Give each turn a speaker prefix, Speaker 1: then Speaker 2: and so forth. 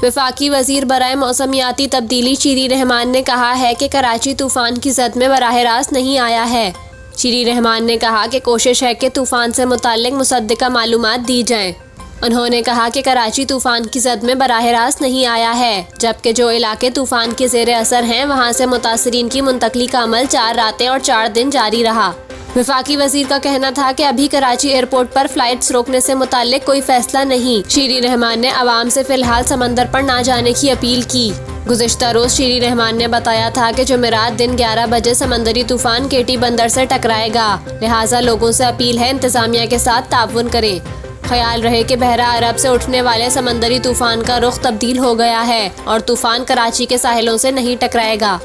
Speaker 1: वफाकी वजीर बराए मौसमियाती तब्दीली शीरी रहमान ने कहा है कि कराची तूफान की जद में बराह रास्त नहीं आया है। शीरी रहमान ने कहा कि कोशिश है कि तूफान से मुताल्लिक मुसद्दिका मालूमात दी जाएं। उन्होंने कहा कि कराची तूफान की जद में बराह रास्त नहीं आया है, जबकि जो इलाके तूफान के ज़ेरे असर हैं वहाँ से मुतासरीन की मुंतकली का अमल 4 रातें और 4 दिन जारी रहा। वफाकी वजीर का कहना था कि अभी कराची एयरपोर्ट पर फ्लाइट्स रोकने से मुताल्लिक कोई फैसला नहीं। शीरी रहमान ने अवाम से फिलहाल समंदर पर ना जाने की अपील की। गुज़िश्ता रोज शीरी रहमान ने बताया था कि जुमेरात दिन 11 बजे समंदरी तूफान केटी बंदर से टकराएगा, लिहाजा लोगों से अपील है इंतजामिया के साथ ताउन करें। ख्याल रहे कि बहरा अरब से उठने वाले समंदरी तूफान का रुख तब्दील हो गया है और तूफान कराची के साहिलों से नहीं टकराएगा।